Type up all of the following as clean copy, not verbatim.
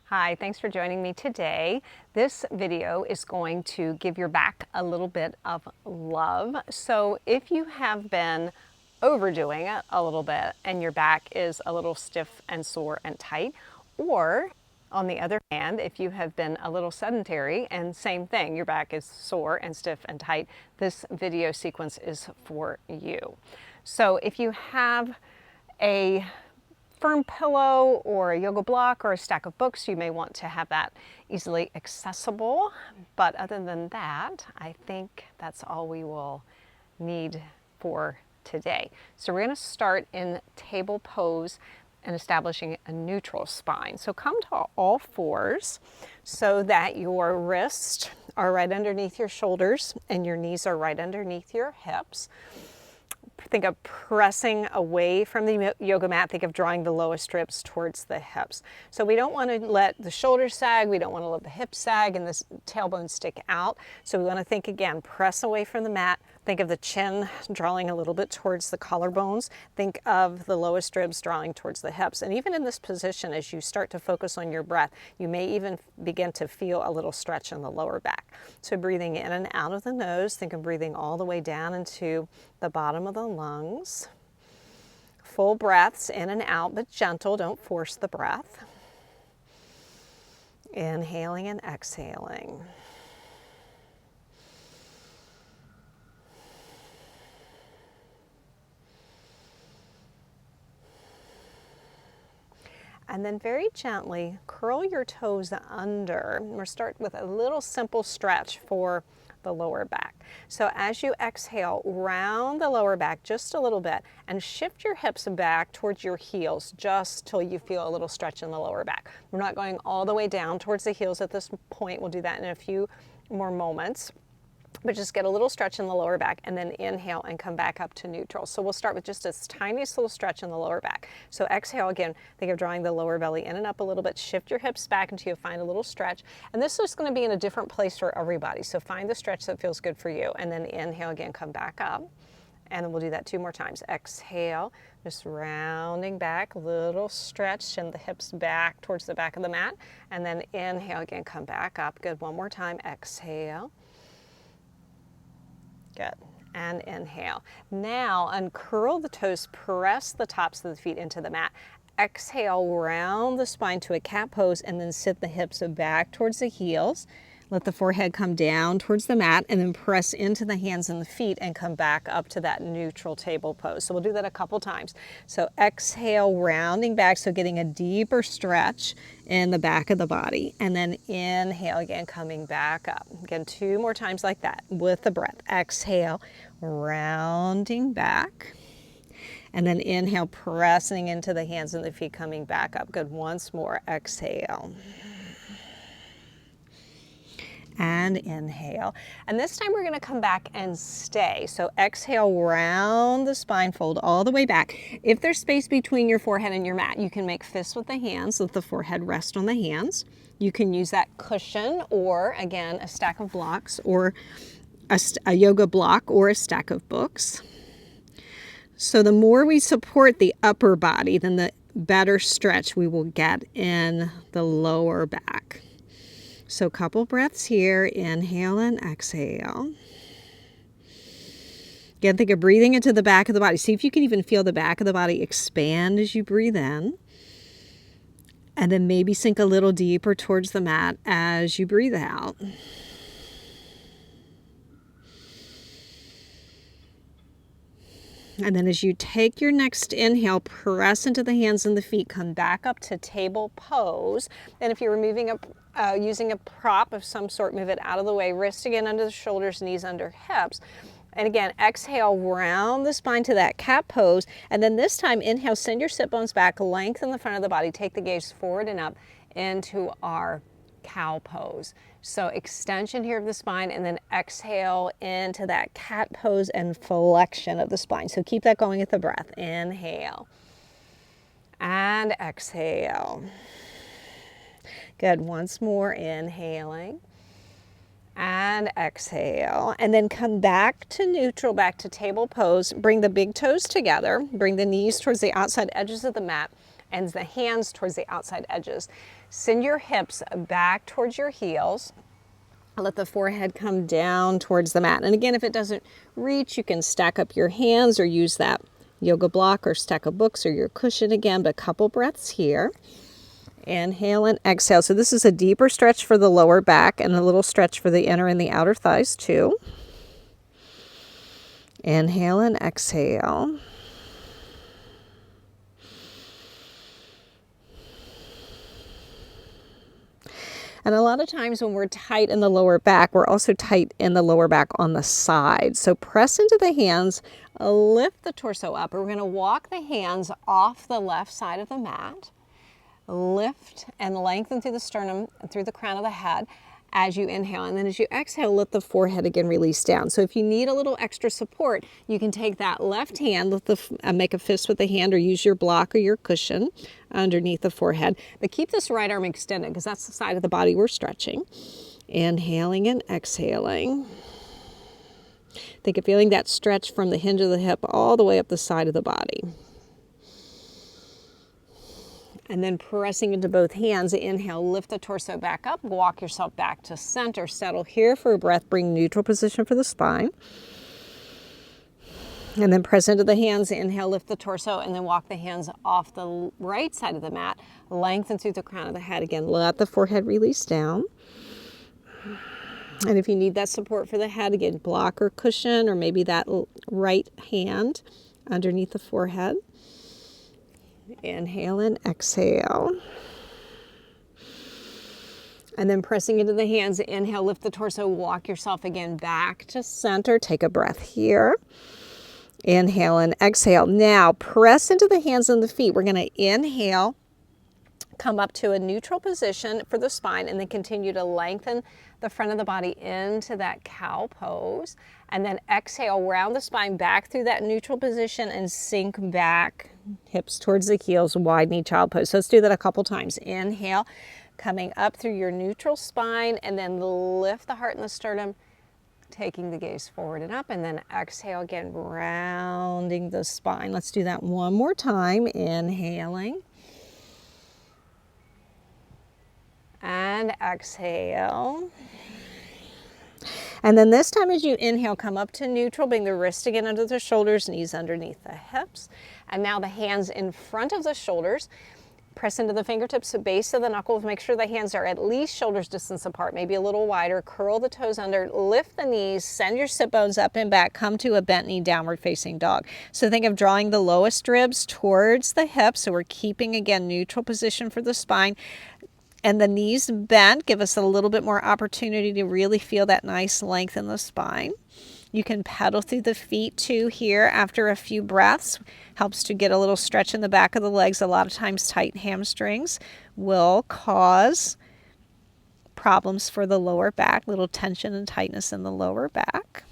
Hi, thanks for joining me today. This video is going to give your back a little bit of love. So if you have been overdoing it a little bit and your back is a little stiff and sore and tight, or on the other hand, if you have been a little sedentary and same thing, your back is sore and stiff and tight, this video sequence is for you. So if you have a firm pillow or a yoga block or a stack of books, you may want to have that easily accessible. But other than that, I think that's all we will need for today. So we're going to start in table pose and establishing a neutral spine. So come to all fours so that your wrists are right underneath your shoulders and your knees are right underneath your hips. Think of pressing away from the yoga mat. Think of drawing the lowest ribs towards the hips. So we don't want to let the shoulders sag. We don't want to let the hips sag and the tailbone stick out. So we want to think again, press away from the mat. Think of the chin drawing a little bit towards the collarbones. Think of the lowest ribs drawing towards the hips. And even in this position, as you start to focus on your breath, you may even begin to feel a little stretch in the lower back. So breathing in and out of the nose, think of breathing all the way down into the bottom of the lungs. Full breaths in and out, but gentle, don't force the breath. Inhaling and exhaling. And then very gently curl your toes under. We'll start with a little simple stretch for the lower back. So as you exhale, round the lower back just a little bit and shift your hips back towards your heels just till you feel a little stretch in the lower back. We're not going all the way down towards the heels at this point. We'll do that in a few more moments. But just get a little stretch in the lower back and then inhale and come back up to neutral. So we'll start with just this tiniest little stretch in the lower back. So exhale again, think of drawing the lower belly in and up a little bit, shift your hips back until you find a little stretch. And this is going to be in a different place for everybody. So find the stretch that feels good for you and then inhale again, come back up. And then we'll do that 2 more times. Exhale, just rounding back, little stretch and the hips back towards the back of the mat. And then inhale again, come back up. Good, 1 more time, exhale. Good. And inhale. Now uncurl the toes, press the tops of the feet into the mat. Exhale, round the spine to a cat pose and then sit the hips back towards the heels. Let the forehead come down towards the mat and then press into the hands and the feet and come back up to that neutral table pose. So we'll do that a couple times. So exhale, rounding back, so getting a deeper stretch in the back of the body. And then inhale again, coming back up. Again, 2 more times like that with the breath. Exhale, rounding back. And then inhale, pressing into the hands and the feet, coming back up. Good, once more, exhale. And inhale. And this time we're going to come back and stay. So exhale, round the spine, fold all the way back. If there's space between your forehead and your mat, you can make fists with the hands, let the forehead rest on the hands. You can use that cushion or, again, a stack of blocks or a yoga block or a stack of books. So the more we support the upper body, then the better stretch we will get in the lower back. So a couple breaths here, inhale and exhale. Again, think of breathing into the back of the body. See if you can even feel the back of the body expand as you breathe in. And then maybe sink a little deeper towards the mat as you breathe out. And then as you take your next inhale, press into the hands and the feet, come back up to table pose. And if you're using a prop of some sort, move it out of the way, wrist again under the shoulders, knees under hips. And again, exhale, round the spine to that cat pose. And then this time, inhale, send your sit bones back, lengthen the front of the body, take the gaze forward and up into our cow pose. So extension here of the spine and then exhale into that cat pose and flexion of the spine. So keep that going with the breath. Inhale and exhale. Good. Once more, inhaling and exhale. And then come back to neutral, back to table pose. Bring the big toes together. Bring the knees towards the outside edges of the mat and the hands towards the outside edges. Send your hips back towards your heels. Let the forehead come down towards the mat. And again, if it doesn't reach, you can stack up your hands or use that yoga block or stack of books or your cushion again, but a couple breaths here. Inhale and exhale. So this is a deeper stretch for the lower back and a little stretch for the inner and the outer thighs too. Inhale and exhale. And a lot of times when we're tight in the lower back, we're also tight in the lower back on the side. So press into the hands, lift the torso up. We're going to walk the hands off the left side of the mat. Lift and lengthen through the sternum, through the crown of the head as you inhale. And then as you exhale, let the forehead again release down. So if you need a little extra support, you can take that left hand, make a fist with the hand or use your block or your cushion underneath the forehead. But keep this right arm extended because that's the side of the body we're stretching. Inhaling and exhaling. Think of feeling that stretch from the hinge of the hip all the way up the side of the body. And then pressing into both hands, inhale, lift the torso back up, walk yourself back to center, settle here for a breath, bring neutral position for the spine. And then press into the hands, inhale, lift the torso, and then walk the hands off the right side of the mat, lengthen through the crown of the head again, let the forehead release down. And if you need that support for the head, again, block or cushion, or maybe that right hand underneath the forehead. Inhale and exhale. And then pressing into the hands, inhale, lift the torso, walk yourself again back to center. Take a breath here. Inhale and exhale. Now press into the hands and the feet. We're going to inhale, come up to a neutral position for the spine, and then continue to lengthen the front of the body into that cow pose. And then exhale, round the spine back through that neutral position and sink back, hips towards the heels, widening child pose. So let's do that a couple times. Inhale, coming up through your neutral spine, and then lift the heart and the sternum, taking the gaze forward and up, and then exhale again, rounding the spine. Let's do that one more time. Inhaling. And exhale. And then this time as you inhale, come up to neutral, bring the wrist again under the shoulders, knees underneath the hips. And now the hands in front of the shoulders. Press into the fingertips, the base of the knuckles. Make sure the hands are at least shoulders distance apart, maybe a little wider. Curl the toes under, lift the knees, send your sit bones up and back. Come to a bent knee, downward facing dog. So think of drawing the lowest ribs towards the hips. So we're keeping, again, neutral position for the spine. And the knees bent, give us a little bit more opportunity to really feel that nice length in the spine. You can pedal through the feet too here after a few breaths. Helps to get a little stretch in the back of the legs. A lot of times tight hamstrings will cause problems for the lower back, little tension and tightness in the lower back.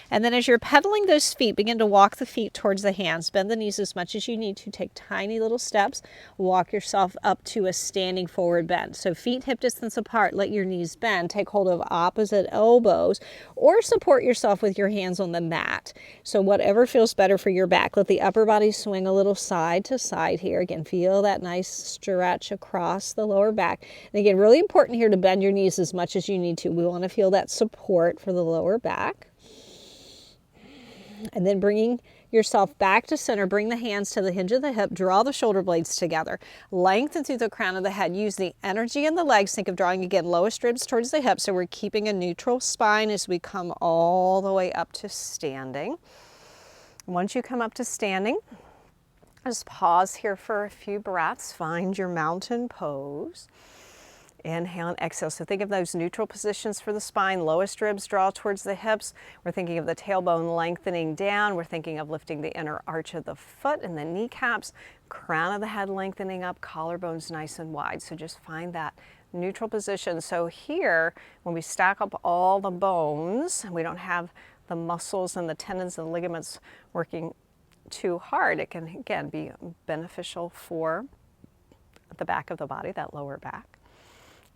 And then as you're pedaling those feet, begin to walk the feet towards the hands. Bend the knees as much as you need to. Take tiny little steps. Walk yourself up to a standing forward bend. So feet hip distance apart. Let your knees bend. Take hold of opposite elbows or support yourself with your hands on the mat. So whatever feels better for your back. Let the upper body swing a little side to side here. Again, feel that nice stretch across the lower back. And again, really important here to bend your knees as much as you need to. We want to feel that support for the lower back. And then bringing yourself back to center, bring the hands to the hinge of the hip, draw the shoulder blades together, lengthen through the crown of the head, use the energy in the legs. Think of drawing again lowest ribs towards the hips, so we're keeping a neutral spine as we come all the way up to standing. Once you come up to standing, just pause here for a few breaths, find your mountain pose. Inhale and exhale. So think of those neutral positions for the spine. Lowest ribs draw towards the hips. We're thinking of the tailbone lengthening down. We're thinking of lifting the inner arch of the foot and the kneecaps. Crown of the head lengthening up. Collarbones nice and wide. So just find that neutral position. So here, when we stack up all the bones, we don't have the muscles and the tendons and ligaments working too hard. It can, again, be beneficial for the back of the body, that lower back.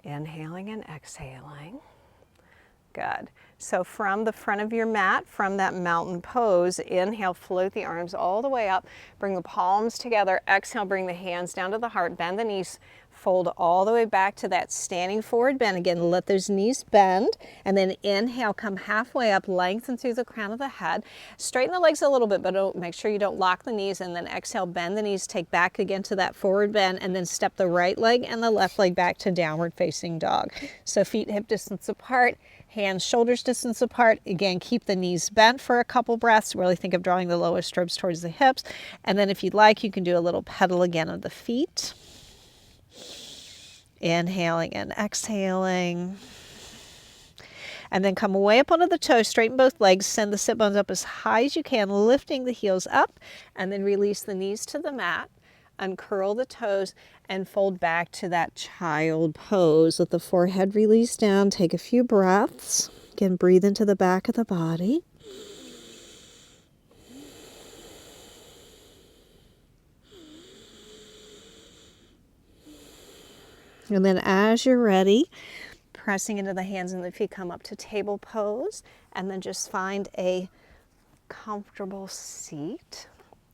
Inhaling and exhaling. Good. So from the front of your mat, from that mountain pose, inhale, float the arms all the way up, bring the palms together, exhale, bring the hands down to the heart, bend the knees, fold all the way back to that standing forward bend. Again, let those knees bend, and then inhale, come halfway up, lengthen through the crown of the head. Straighten the legs a little bit, but make sure you don't lock the knees, and then exhale, bend the knees, take back again to that forward bend, and then step the right leg and the left leg back to downward facing dog. So feet hip distance apart, hands shoulders distance apart. Again, keep the knees bent for a couple breaths. Really think of drawing the lowest ribs towards the hips. And then if you'd like, you can do a little pedal again of the feet. Inhaling and exhaling. And then come way up onto the toes, straighten both legs, send the sit bones up as high as you can, lifting the heels up, and then release the knees to the mat, uncurl the toes, and fold back to that child pose. Let the forehead release down, take a few breaths. Again, breathe into the back of the body. And then as you're ready, pressing into the hands and the feet, come up to table pose, and then just find a comfortable seat.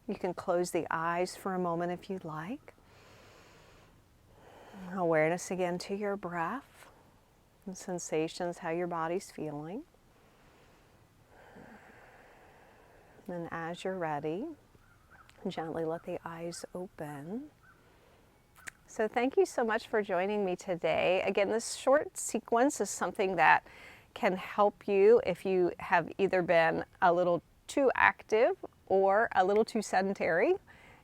You can close the eyes for a moment if you'd like. Awareness again to your breath and sensations, how your body's feeling. And as you're ready, gently let the eyes open. So thank you so much for joining me today. Again, this short sequence is something that can help you if you have either been a little too active or a little too sedentary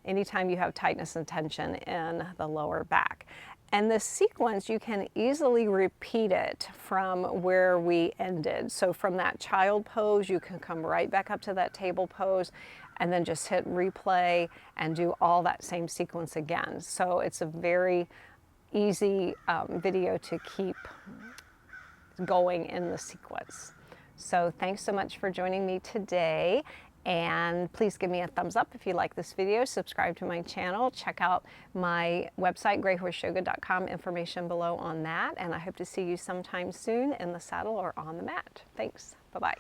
anytime you have tightness and tension in the lower back. And this sequence, you can easily repeat it from where we ended. So from that child pose, you can come right back up to that table pose, and then just hit replay and do all that same sequence again. So it's a very easy video to keep going in the sequence. So thanks so much for joining me today. And please give me a thumbs up if you like this video. Subscribe to my channel. Check out my website, GreyHorseYoga.com, information below on that. And I hope to see you sometime soon in the saddle or on the mat. Thanks. Bye-bye.